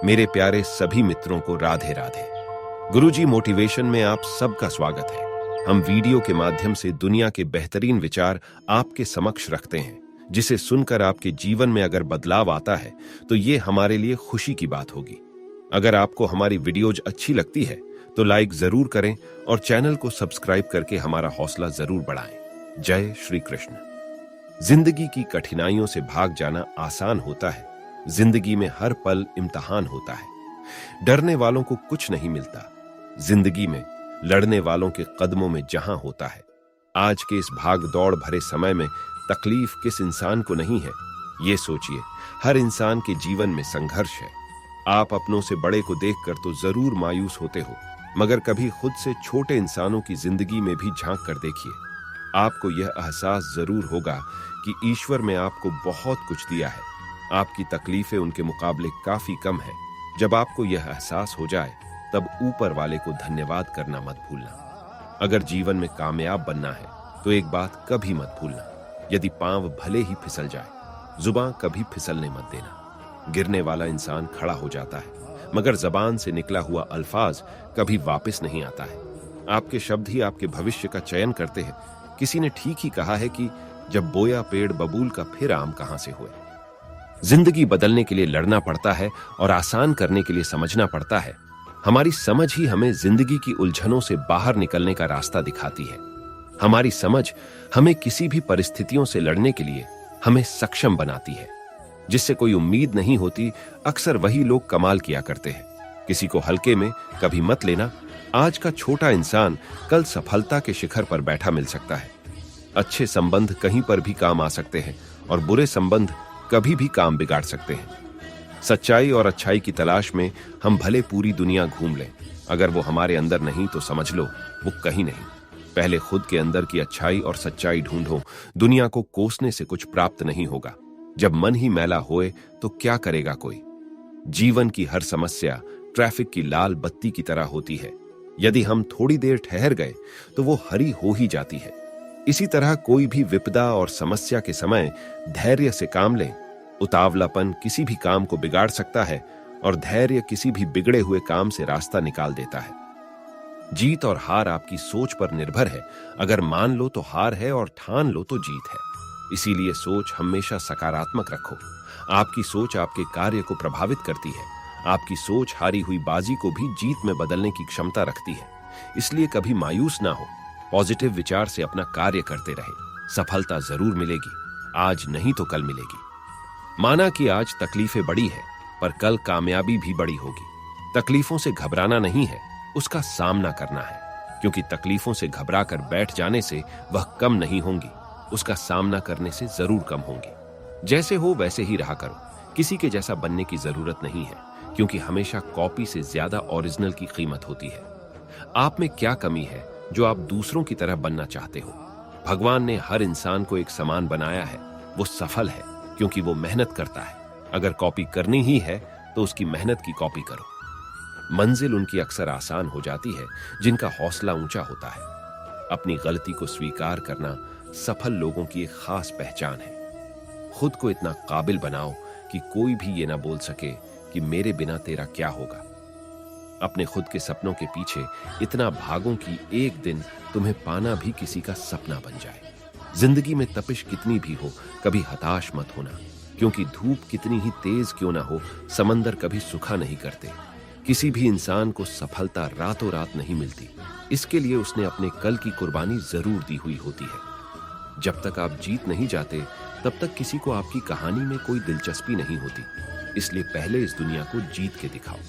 मेरे प्यारे सभी मित्रों को राधे राधे। गुरुजी मोटिवेशन में आप सबका स्वागत है। हम वीडियो के माध्यम से दुनिया के बेहतरीन विचार आपके समक्ष रखते हैं, जिसे सुनकर आपके जीवन में अगर बदलाव आता है तो ये हमारे लिए खुशी की बात होगी। अगर आपको हमारी वीडियोज अच्छी लगती है तो लाइक जरूर करें और चैनल को सब्सक्राइब करके हमारा हौसला जरूर बढ़ाएं। जय श्री कृष्ण। जिंदगी की कठिनाइयों से भाग जाना आसान होता है। जिंदगी में हर पल इम्तिहान होता है। डरने वालों को कुछ नहीं मिलता। जिंदगी में लड़ने वालों के कदमों में जहां होता है। आज के इस भाग दौड़ भरे समय में तकलीफ किस इंसान को नहीं है, ये सोचिए। हर इंसान के जीवन में संघर्ष है। आप अपनों से बड़े को देखकर तो जरूर मायूस होते हो, मगर कभी खुद से छोटे इंसानों की जिंदगी में भी झांक कर देखिए। आपको यह एहसास जरूर होगा कि ईश्वर ने आपको बहुत कुछ दिया है। आपकी तकलीफें उनके मुकाबले काफी कम है। जब आपको यह एहसास हो जाए तब ऊपर वाले को धन्यवाद करना मत भूलना। अगर जीवन में कामयाब बनना है तो एक बात कभी मत भूलना, यदि पांव भले ही फिसल जाए, जुबान कभी फिसलने मत देना। गिरने वाला इंसान खड़ा हो जाता है, मगर जबान से निकला हुआ अल्फाज कभी वापस नहीं आता है। आपके शब्द ही आपके भविष्य का चयन करते हैं। किसी ने ठीक ही कहा है कि जब बोया पेड़ बबूल का फिर आम कहां से हुए। जिंदगी बदलने के लिए लड़ना पड़ता है और आसान करने के लिए समझना पड़ता है। हमारी समझ ही हमें जिंदगी की उलझनों से बाहर निकलने का रास्ता दिखाती है। हमारी समझ हमें किसी भी परिस्थितियों से लड़ने के लिए हमें सक्षम बनाती है। जिससे कोई उम्मीद नहीं होती, अक्सर वही लोग कमाल किया करते हैं। किसी को हल्के में कभी मत लेना। आज का छोटा इंसान कल सफलता के शिखर पर बैठा मिल सकता है। अच्छे संबंध कहीं पर भी काम आ सकते हैं और बुरे संबंध कभी भी काम बिगाड़ सकते हैं। सच्चाई और अच्छाई की तलाश में हम भले पूरी दुनिया घूम लें, अगर वो हमारे अंदर नहीं तो समझ लो वो कहीं नहीं। पहले खुद के अंदर की अच्छाई और सच्चाई ढूंढो। दुनिया को कोसने से कुछ प्राप्त नहीं होगा। जब मन ही मैला होए तो क्या करेगा कोई। जीवन की हर समस्या ट्रैफिक की लाल बत्ती की तरह होती है। यदि हम थोड़ी देर ठहर गए तो वो हरी हो ही जाती है। इसी तरह कोई भी विपदा और समस्या के समय धैर्य से काम लें। उतावलापन किसी भी काम को बिगाड़ सकता है और धैर्य किसी भी बिगड़े हुए काम से रास्ता निकाल देता है। जीत और हार आपकी सोच पर निर्भर है। अगर मान लो तो हार है और ठान लो तो जीत है। इसीलिए सोच हमेशा सकारात्मक रखो। आपकी सोच आपके कार्य को प्रभावित करती है। आपकी सोच हारी हुई बाजी को भी जीत में बदलने की क्षमता रखती है। इसलिए कभी मायूस ना हो। पॉजिटिव विचार से अपना कार्य करते रहे। सफलता जरूर मिलेगी, आज नहीं तो कल मिलेगी। माना कि आज तकलीफें बड़ी है, पर कल कामयाबी भी बड़ी होगी। तकलीफों से घबराना नहीं है, उसका सामना करना है। क्योंकि तकलीफों से घबरा कर बैठ जाने से वह कम नहीं होंगी, उसका सामना करने से जरूर कम होंगी। जैसे हो वैसे ही रहा करो। किसी के जैसा बनने की जरूरत नहीं है, क्योंकि हमेशा कॉपी से ज्यादा ओरिजिनल की कीमत होती है। आप में क्या कमी है जो आप दूसरों की तरह बनना चाहते हो। भगवान ने हर इंसान को एक समान बनाया है। वो सफल है क्योंकि वो मेहनत करता है। अगर कॉपी करनी ही है तो उसकी मेहनत की कॉपी करो। मंजिल उनकी अक्सर आसान हो जाती है जिनका हौसला ऊंचा होता है। अपनी गलती को स्वीकार करना सफल लोगों की एक खास पहचान है। खुद को इतना काबिल बनाओ कि कोई भी ये ना बोल सके कि मेरे बिना तेरा क्या होगा। अपने खुद के सपनों के पीछे इतना भागो कि एक दिन तुम्हें पाना भी किसी का सपना बन जाए। जिंदगी में तपिश कितनी भी हो, कभी हताश मत होना, क्योंकि धूप कितनी ही तेज क्यों ना हो, समंदर कभी सूखा नहीं करते। किसी भी इंसान को सफलता रातों रात नहीं मिलती। इसके लिए उसने अपने कल की कुर्बानी जरूर दी हुई होती है। जब तक आप जीत नहीं जाते तब तक किसी को आपकी कहानी में कोई दिलचस्पी नहीं होती। इसलिए पहले इस दुनिया को जीत के दिखाओ।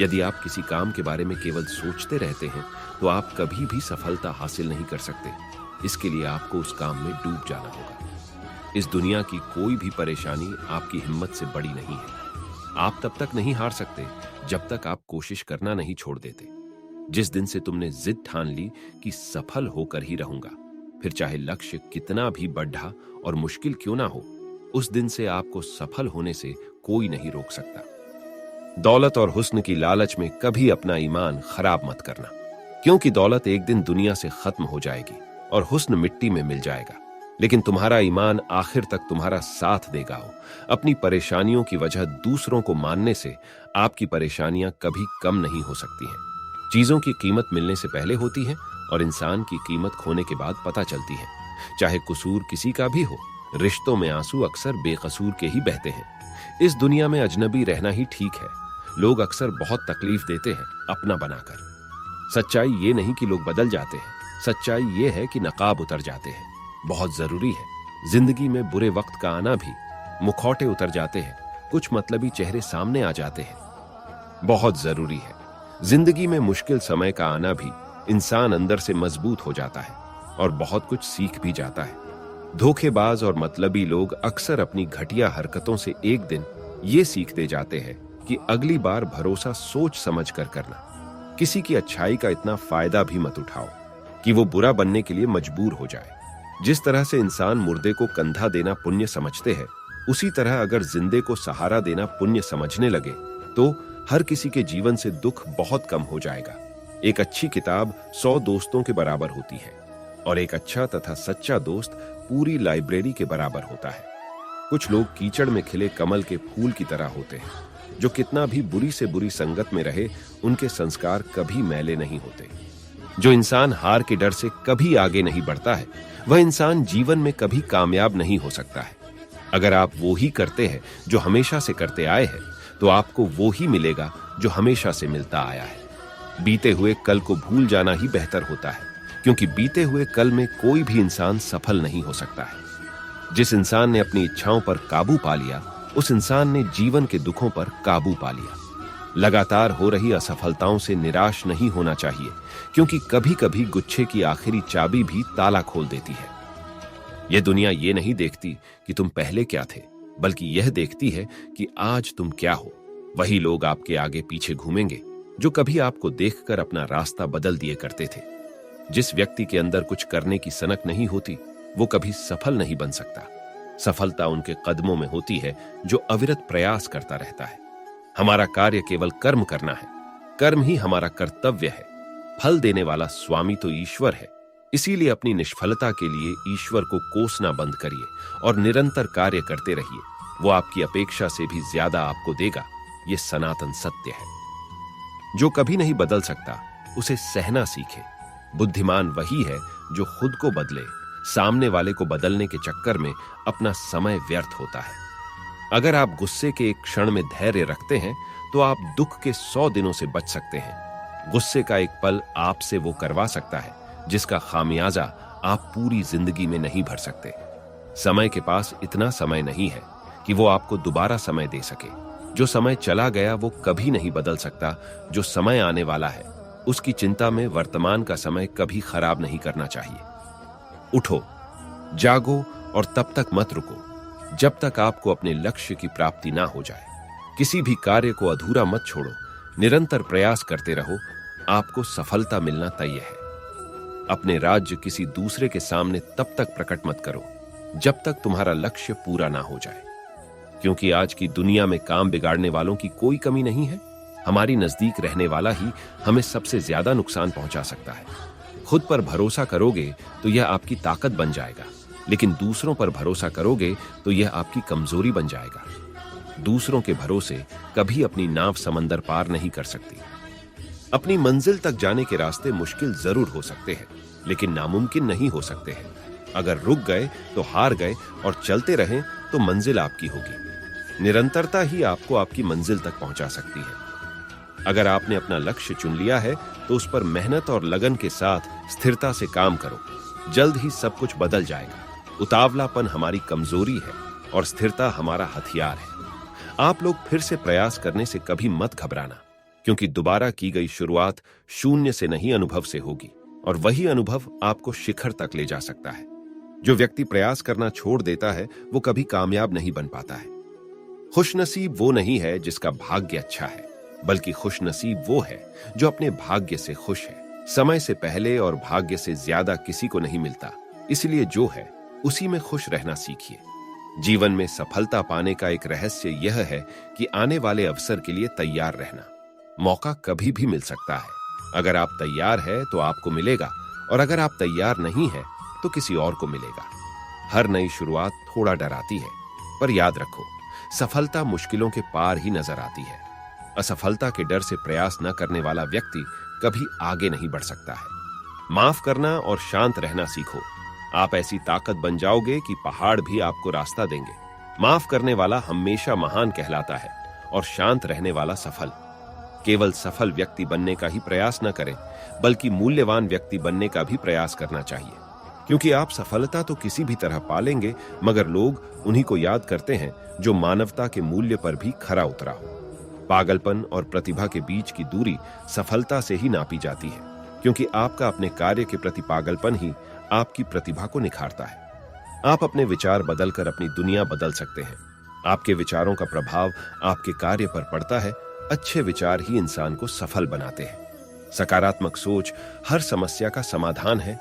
यदि आप किसी काम के बारे में केवल सोचते रहते हैं तो आप कभी भी सफलता हासिल नहीं कर सकते। इसके लिए आपको उस काम में डूब जाना होगा। इस दुनिया की कोई भी परेशानी आपकी हिम्मत से बड़ी नहीं है। आप तब तक नहीं हार सकते जब तक आप कोशिश करना नहीं छोड़ देते। जिस दिन से तुमने जिद ठान ली कि सफल होकर ही रहूंगा, फिर चाहे लक्ष्य कितना भी बढ़ा और मुश्किल क्यों ना हो, उस दिन से आपको सफल होने से कोई नहीं रोक सकता। दौलत और हुस्न की लालच में कभी अपना ईमान खराब मत करना, क्योंकि दौलत एक दिन दुनिया से खत्म हो जाएगी और हुस्न मिट्टी में मिल जाएगा। लेकिन तुम्हारा ईमान आखिर तक तुम्हारा साथ देगा। अपनी परेशानियों की वजह दूसरों को मानने से आपकी परेशानियां कभी कम नहीं हो सकती हैं। चीजों की कीमत मिलने से पहले होती है और इंसान की कीमत खोने के बाद पता चलती है। चाहे कसूर किसी का भी हो, रिश्तों में आंसू अक्सर बेकसूर के ही बहते हैं। इस दुनिया में अजनबी रहना ही ठीक है। लोग अक्सर बहुत तकलीफ देते हैं अपना बनाकर। सच्चाई ये नहीं कि लोग बदल जाते हैं, सच्चाई ये है कि नकाब उतर जाते हैं। बहुत जरूरी है। जिंदगी में बुरे वक्त का आना भी, मुखौटे उतर जाते हैं, कुछ मतलबी चेहरे सामने आ जाते हैं। बहुत जरूरी है। जिंदगी में मुश्किल समय का आना भी, इंसान अंदर से मजबूत हो जाता है और बहुत कुछ सीख भी जाता है। धोखेबाज और मतलबी लोग अक्सर अपनी घटिया हरकतों से एक दिन ये सीखते जाते हैं कि अगली बार भरोसा सोच समझ कर करना। किसी की अच्छाई का इतना फायदा भी मत उठाओ कि वो बुरा बनने के लिए मजबूर हो जाए। जिस तरह से इंसान मुर्दे को कंधा देना पुण्य समझते हैं, उसी तरह अगर जिंदे को सहारा देना पुण्य समझने लगे तो हर किसी के जीवन से दुख बहुत कम हो जाएगा। एक अच्छी किताब 100 दोस्तों के बराबर होती है और एक अच्छा तथा सच्चा दोस्त पूरी लाइब्रेरी के बराबर होता है। कुछ लोग कीचड़ में खिले कमल के फूल की तरह होते हैं, जो कितना भी बुरी से बुरी संगत में रहे, उनके संस्कार कभी मैले नहीं होते। जो इंसान हार के डर से कभी आगे नहीं बढ़ता है, वह इंसान जीवन में कभी कामयाब नहीं हो सकता है। अगर आप वो ही करते हैं जो हमेशा से करते आए हैं, तो आपको वो ही मिलेगा जो हमेशा से मिलता आया है। बीते हुए कल को भूल जाना ही बेहतर होता है, क्योंकि बीते हुए कल में कोई भी इंसान सफल नहीं हो सकता है। जिस इंसान ने अपनी इच्छाओं पर काबू पा लिया, उस इंसान ने जीवन के दुखों पर काबू पा लिया। लगातार हो रही असफलताओं से निराश नहीं होना चाहिए, क्योंकि कभी कभी गुच्छे की आखिरी चाबी भी ताला खोल देती है। यह दुनिया ये नहीं देखती कि तुम पहले क्या थे, बल्कि यह देखती है कि आज तुम क्या हो। वही लोग आपके आगे पीछे घूमेंगे जो कभी आपको देखकर अपना रास्ता बदल दिए करते थे। जिस व्यक्ति के अंदर कुछ करने की सनक नहीं होती, वो कभी सफल नहीं बन सकता। सफलता उनके कदमों में होती है जो अविरत प्रयास करता रहता है। हमारा कार्य केवल कर्म करना है, कर्म ही हमारा कर्तव्य है। फल देने वाला स्वामी तो ईश्वर है। इसीलिए अपनी निष्फलता के लिए ईश्वर को कोसना बंद करिए और निरंतर कार्य करते रहिए। वो आपकी अपेक्षा से भी ज्यादा आपको देगा। ये सनातन सत्य है। जो कभी नहीं बदल सकता, उसे सहना सीखे। बुद्धिमान वही है जो खुद को बदले। सामने वाले को बदलने के चक्कर में अपना समय व्यर्थ होता है। अगर आप गुस्से के एक क्षण में धैर्य रखते हैं, तो आप दुख के 100 दिनों से बच सकते हैं। गुस्से का एक पल आपसे वो करवा सकता है जिसका खामियाजा आप पूरी जिंदगी में नहीं भर सकते। समय के पास इतना समय नहीं है कि वो आपको दोबारा समय दे सके। जो समय चला गया वो कभी नहीं बदल सकता। जो समय आने वाला है, उसकी चिंता में वर्तमान का समय कभी खराब नहीं करना चाहिए। उठो, जागो और तब तक मत रुको जब तक आपको अपने लक्ष्य की प्राप्ति ना हो जाए। किसी भी कार्य को अधूरा मत छोड़ो, निरंतर प्रयास करते रहो, आपको सफलता मिलना तय है। अपने राज्य किसी दूसरे के सामने तब तक प्रकट मत करो जब तक तुम्हारा लक्ष्य पूरा ना हो जाए, क्योंकि आज की दुनिया में काम बिगाड़ने वालों की कोई कमी नहीं है। हमारी नजदीक रहने वाला ही हमें सबसे ज्यादा नुकसान पहुंचा सकता है। खुद पर भरोसा करोगे तो यह आपकी ताकत बन जाएगा, लेकिन दूसरों पर भरोसा करोगे तो यह आपकी कमजोरी बन जाएगा। दूसरों के भरोसे कभी अपनी नाव समंदर पार नहीं कर सकती। अपनी मंजिल तक जाने के रास्ते मुश्किल जरूर हो सकते हैं, लेकिन नामुमकिन नहीं हो सकते हैं। अगर रुक गए तो हार गए और चलते रहें तो मंजिल आपकी होगी। निरंतरता ही आपको आपकी मंजिल तक पहुंचा सकती है। अगर आपने अपना लक्ष्य चुन लिया है तो उस पर मेहनत और लगन के साथ स्थिरता से काम करो। जल्द ही सब कुछ बदल जाएगा। उतावलापन हमारी कमजोरी है और स्थिरता हमारा हथियार है। आप लोग फिर से प्रयास करने से कभी मत घबराना, क्योंकि दोबारा की गई शुरुआत शून्य से नहीं अनुभव से होगी, और वही अनुभव आपको शिखर तक ले जा सकता है। जो व्यक्ति प्रयास करना छोड़ देता है, वो कभी कामयाब नहीं बन पाता है। खुशनसीब वो नहीं है जिसका भाग्य अच्छा है, बल्कि खुशनसीब वो है जो अपने भाग्य से खुश है। समय से पहले और भाग्य से ज्यादा किसी को नहीं मिलता, इसलिए जो है उसी में खुश रहना सीखिए। जीवन में सफलता पाने का एक रहस्य यह है कि आने वाले अवसर के लिए तैयार रहना। मौका कभी भी मिल सकता है। अगर आप तैयार हैं तो आपको मिलेगा, और अगर आप तैयार नहीं हैं तो किसी और को मिलेगा। हर नई शुरुआत थोड़ा डराती है, पर याद रखो, सफलता मुश्किलों के पार ही नजर आती है। असफलता के डर से प्रयास न करने वाला व्यक्ति कभी आगे नहीं बढ़ सकता है। माफ करना और शांत रहना सीखो। आप ऐसी ताकत बन जाओगे कि पहाड़ भी आपको रास्ता देंगे। माफ करने वाला हमेशा महान कहलाता है और शांत रहने वाला सफल। केवल सफल व्यक्ति बनने का ही प्रयास न करें, बल्कि मूल्यवान व्यक्ति बनने का भी प्रयास करना चाहिए, क्योंकि आप सफलता तो किसी भी तरह पालेंगे, मगर लोग उन्हीं को याद करते हैं जो मानवता के मूल्य पर भी खरा उतरा हो। पागलपन और प्रतिभा के बीच की दूरी सफलता से ही नापी जाती है, क्योंकि आपका अपने कार्य के प्रति पागलपन ही आपकी प्रतिभा को निखारता है। आप अपने विचार बदलकर अपनी दुनिया बदल सकते हैं। आपके विचारों का प्रभाव आपके कार्य पर पड़ता है। अच्छे विचार ही इंसान को सफल बनाते हैं। सकारात्मक सोच हर समस्या का समाधान है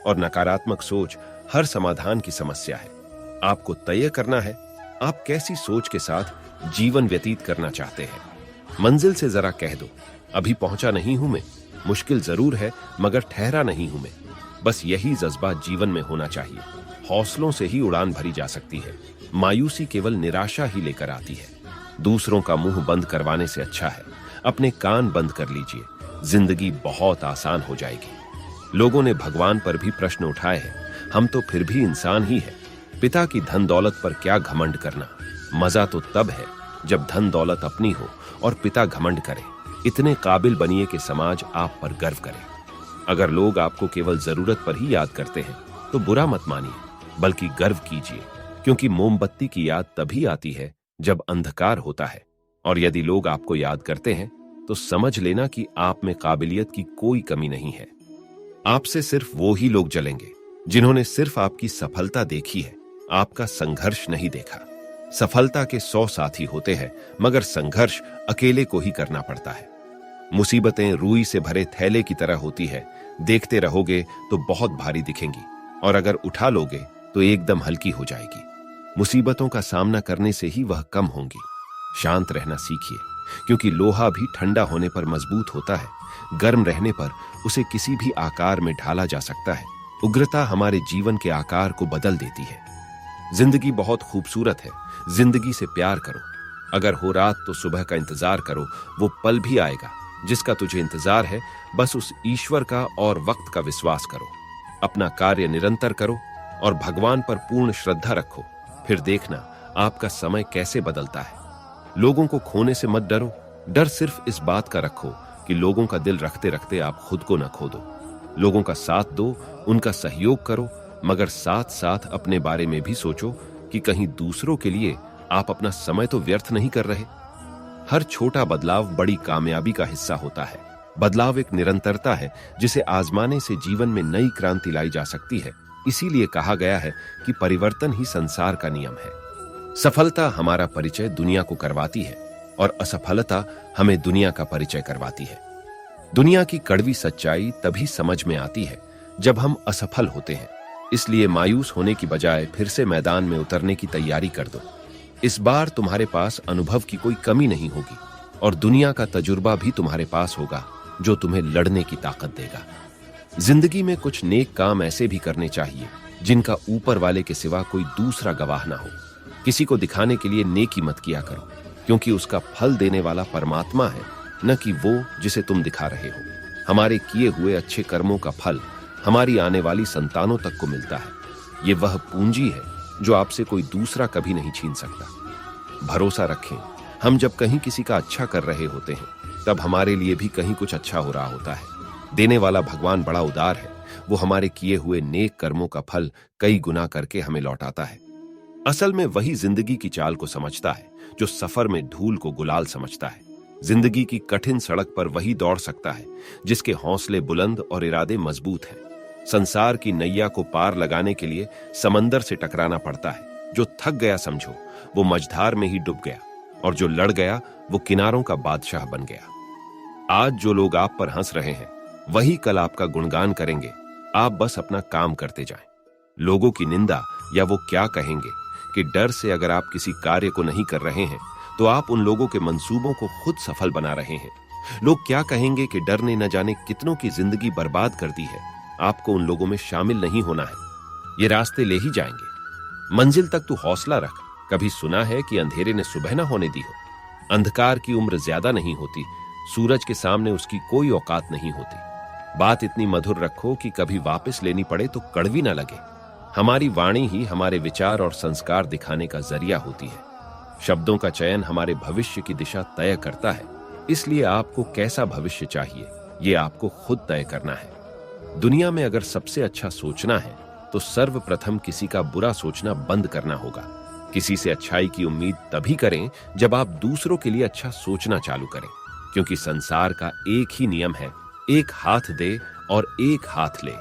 और नकारात्मक सोच हर समाधान की समस्या है। आपको तय करना है आप कैसी सोच के साथ जीवन व्यतीत करना चाहते हैं। मंजिल से जरा कह दो, अभी पहुंचा नहीं हूं मैं, मुश्किल जरूर है मगर ठहरा नहीं हूं मैं। बस यही जज्बा जीवन में होना चाहिए। हौसलों से ही उड़ान भरी जा सकती है, मायूसी केवल निराशा ही लेकर आती है। दूसरों का मुंह बंद करवाने से अच्छा है अपने कान बंद कर लीजिए, जिंदगी बहुत आसान हो जाएगी। लोगों ने भगवान पर भी प्रश्न उठाए हैं, हम तो फिर भी इंसान ही है। पिता की धन दौलत पर क्या घमंड करना, मजा तो तब है जब धन दौलत अपनी हो और पिता घमंड करे। इतने काबिल बनिए कि समाज आप पर गर्व करे। अगर लोग आपको केवल जरूरत पर ही याद करते हैं तो बुरा मत मानिए, बल्कि गर्व कीजिए, क्योंकि मोमबत्ती की याद तभी आती है जब अंधकार होता है। और यदि लोग आपको याद करते हैं तो समझ लेना कि आप में काबिलियत की कोई कमी नहीं है। आपसे सिर्फ वो ही लोग जलेंगे जिन्होंने सिर्फ आपकी सफलता देखी है, आपका संघर्ष नहीं देखा। सफलता के 100 साथी होते हैं, मगर संघर्ष अकेले को ही करना पड़ता है। मुसीबतें रुई से भरे थैले की तरह होती है, देखते रहोगे तो बहुत भारी दिखेंगी और अगर उठा लोगे तो एकदम हल्की हो जाएगी। मुसीबतों का सामना करने से ही वह कम होंगी। शांत रहना सीखिए, क्योंकि लोहा भी ठंडा होने पर मजबूत होता है, गर्म रहने पर उसे किसी भी आकार में ढाला जा सकता है। उग्रता हमारे जीवन के आकार को बदल देती है। जिंदगी बहुत खूबसूरत है, जिंदगी से प्यार करो। अगर हो रात तो सुबह का इंतजार करो, वो पल भी आएगा जिसका तुझे इंतजार है। बस उस ईश्वर का और वक्त का विश्वास करो। अपना कार्य निरंतर करो और भगवान पर पूर्ण श्रद्धा रखो, फिर देखना आपका समय कैसे बदलता है। लोगों को खोने से मत डरो, डर सिर्फ इस बात का रखो कि लोगों का दिल रखते रखते आप खुद को न खो दो। लोगों का साथ दो, उनका सहयोग करो, मगर साथ साथ अपने बारे में भी सोचो कि कहीं दूसरों के लिए आप अपना समय तो व्यर्थ नहीं कर रहे। हर छोटा बदलाव बड़ी कामयाबी का हिस्सा होता है। बदलाव एक निरंतरता है जिसे आजमाने से जीवन में नई क्रांति लाई जा सकती है। इसीलिए कहा गया है कि परिवर्तन ही संसार का नियम है। सफलता हमारा परिचय दुनिया को करवाती है और असफलता हमें दुनिया का परिचय करवाती है। दुनिया की कड़वी सच्चाई तभी समझ में आती है जब हम असफल होते हैं। इसलिए मायूस होने की बजाय फिर से मैदान में उतरने की तैयारी कर दो। इस बार तुम्हारे पास अनुभव की कोई कमी नहीं होगी और दुनिया का तजुर्बा भी तुम्हारे पास होगा जो तुम्हें लड़ने की ताकत देगा। जिंदगी में कुछ नेक काम ऐसे भी करने चाहिए जिनका ऊपर वाले के सिवा कोई दूसरा गवाह ना हो। किसी को दिखाने के लिए नेकी मत किया करो, क्योंकि उसका फल देने वाला परमात्मा है, न कि वो जिसे तुम दिखा रहे हो। हमारे किए हुए अच्छे कर्मों का फल हमारी आने वाली संतानों तक को मिलता है। ये वह पूंजी है जो आपसे कोई दूसरा कभी नहीं छीन सकता। भरोसा रखें, हम जब कहीं किसी का अच्छा कर रहे होते हैं तब हमारे लिए भी कहीं कुछ अच्छा हो रहा होता है। देने वाला भगवान बड़ा उदार है, वो हमारे किए हुए नेक कर्मों का फल कई गुना करके हमें लौटाता है। असल में वही जिंदगी की चाल को समझता है जो सफर में धूल को गुलाल समझता है। जिंदगी की कठिन सड़क पर वही दौड़ सकता है जिसके हौसले बुलंद और इरादे मजबूत हैं। संसार की नैया को पार लगाने के लिए समंदर से टकराना पड़ता है। जो थक गया समझो वो मझधार में ही डूब गया, और जो लड़ गया वो किनारों का बादशाह बन गया। आज जो लोग आप पर हंस रहे हैं वही कल आपका गुणगान करेंगे। आप बस अपना काम करते जाएं। लोगों की निंदा या वो क्या कहेंगे कि डर से अगर आप किसी कार्य को नहीं कर रहे हैं तो आप उन लोगों के मंसूबों को खुद सफल बना रहे हैं। लोग क्या कहेंगे कि डर ने न जाने कितनों की जिंदगी बर्बाद कर दी है। आपको उन लोगों में शामिल नहीं होना है। ये रास्ते ले ही जाएंगे। मंजिल तक तू हौसला रख। कभी सुना है कि अंधेरे ने सुबह न होने दी हो? अंधकार की उम्र ज्यादा नहीं होती, सूरज के सामने उसकी कोई औकात नहीं होती। बात इतनी मधुर रखो कि कभी वापस लेनी पड़े तो कड़वी ना लगे। हमारी वाणी ही हमारे विचार और संस्कार दिखाने का जरिया होती है। शब्दों का चयन हमारे भविष्य की दिशा तय करता है, इसलिए आपको कैसा भविष्य चाहिए ये आपको खुद तय करना है। दुनिया में अगर सबसे अच्छा सोचना है तो सर्वप्रथम किसी का बुरा सोचना बंद करना होगा। किसी से अच्छाई की उम्मीद तभी करें जब आप दूसरों के लिए अच्छा सोचना चालू करें, क्योंकि संसार का एक ही नियम है, एक हाथ दे और एक हाथ ले।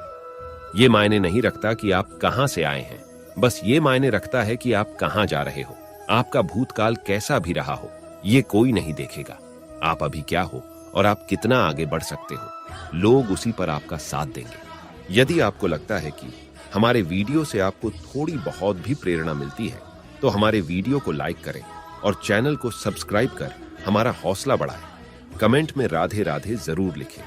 ये मायने नहीं रखता कि आप कहां से आए हैं, बस ये मायने रखता है कि आप कहां जा रहे हो। आपका भूतकाल कैसा भी रहा हो, ये कोई नहीं देखेगा। आप अभी क्या हो और आप कितना आगे बढ़ सकते हो, लोग उसी पर आपका साथ देंगे। यदि आपको लगता है कि हमारे वीडियो से आपको थोड़ी बहुत भी प्रेरणा मिलती है तो हमारे वीडियो को लाइक करें और चैनल को सब्सक्राइब कर हमारा हौसला बढ़ाएं। कमेंट में राधे राधे जरूर लिखें।